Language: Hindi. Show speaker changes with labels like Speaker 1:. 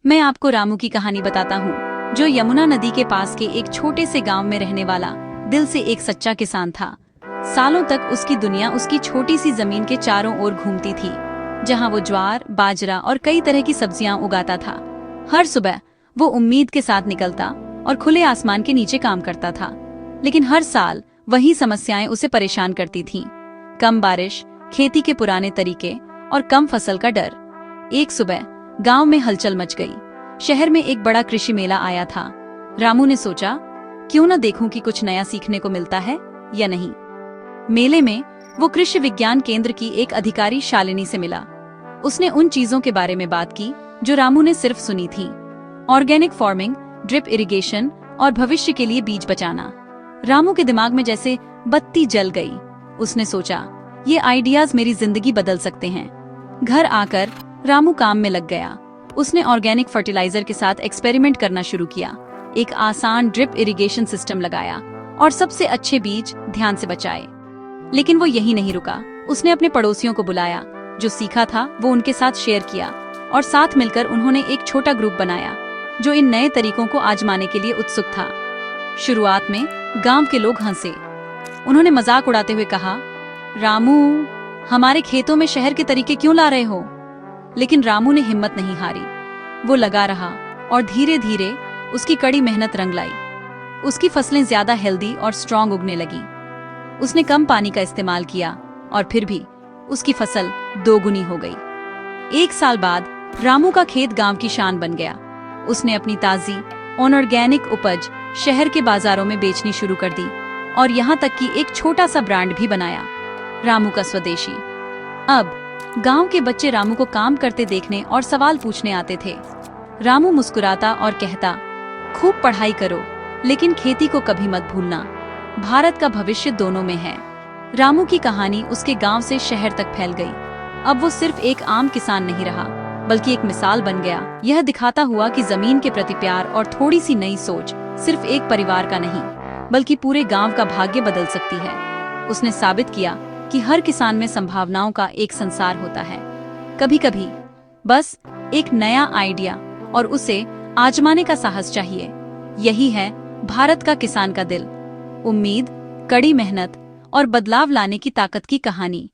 Speaker 1: मैं आपको रामू की कहानी बताता हूँ, जो यमुना नदी के पास के एक छोटे से गांव में रहने वाला दिल से एक सच्चा किसान था। सालों तक उसकी दुनिया उसकी छोटी सी जमीन के चारों ओर घूमती थी, जहाँ वो ज्वार, बाजरा और कई तरह की सब्जियां उगाता था। हर सुबह वो उम्मीद के साथ निकलता और खुले आसमान के नीचे काम करता था, लेकिन हर साल वही समस्याएं उसे परेशान करती थीं। कम बारिश, खेती के पुराने तरीके और कम फसल का डर। एक सुबह गांव में हलचल मच गई। शहर में एक बड़ा कृषि मेला आया था। रामू ने सोचा, क्यों न देखूं कि कुछ नया सीखने को मिलता है या नहीं। मेले में वो कृषि विज्ञान केंद्र की एक अधिकारी शालिनी से मिला। उसने उन चीजों के बारे में बात की जो रामू ने सिर्फ सुनी थी: ऑर्गेनिक फार्मिंग, ड्रिप इरिगेशन और भविष्य के लिए बीज बचाना। रामू के दिमाग में जैसे बत्ती जल गई। उसने सोचा, ये आइडियाज मेरी जिंदगी बदल सकते हैं। घर आकर रामू काम में लग गया। उसने ऑर्गेनिक फर्टिलाइजर के साथ एक्सपेरिमेंट करना शुरू किया, एक आसान ड्रिप इरिगेशन सिस्टम लगाया और सबसे अच्छे बीज ध्यान से बचाए। लेकिन वो यही नहीं रुका। उसने अपने पड़ोसियों को बुलाया, जो सीखा था वो उनके साथ शेयर किया और साथ मिलकर उन्होंने एक छोटा ग्रुप बनाया जो इन नए तरीकों को आजमाने के लिए उत्सुक था। शुरुआत में गांव के लोग हंसे। उन्होंने मजाक उड़ाते हुए कहा, रामू, हमारे खेतों में शहर के तरीके क्यों ला रहे हो? लेकिन रामू ने हिम्मत नहीं हारी। वो लगा रहा और धीरे धीरे उसकी कड़ी मेहनत रंग लाई। उसकी फसलें ज्यादा हेल्दी और स्ट्रांग उगने लगी। उसने कम पानी का इस्तेमाल किया और फिर भी उसकी फसल दोगुनी हो गई। एक साल बाद रामू का खेत गांव की शान बन गया। उसने अपनी ताजी और ऑर्गेनिक उपज शहर के बाजारों में बेचनी शुरू कर दी और यहाँ तक कि एक छोटा सा ब्रांड भी बनाया, रामू का स्वदेशी। अब गांव के बच्चे रामू को काम करते देखने और सवाल पूछने आते थे। रामू मुस्कुराता और कहता, खूब पढ़ाई करो, लेकिन खेती को कभी मत भूलना। भारत का भविष्य दोनों में है। रामू की कहानी उसके गांव से शहर तक फैल गई। अब वो सिर्फ एक आम किसान नहीं रहा, बल्कि एक मिसाल बन गया। यह दिखाता हुआ कि जमीन के प्रति प्यार और थोड़ी सी नई सोच सिर्फ एक परिवार का नहीं, बल्कि पूरे गांव का भाग्य बदल सकती है। उसने साबित किया कि हर किसान में संभावनाओं का एक संसार होता है। कभी कभी बस एक नया आइडिया और उसे आजमाने का साहस चाहिए। यही है भारत का किसान का दिल। उम्मीद, कड़ी मेहनत और बदलाव लाने की ताकत की कहानी।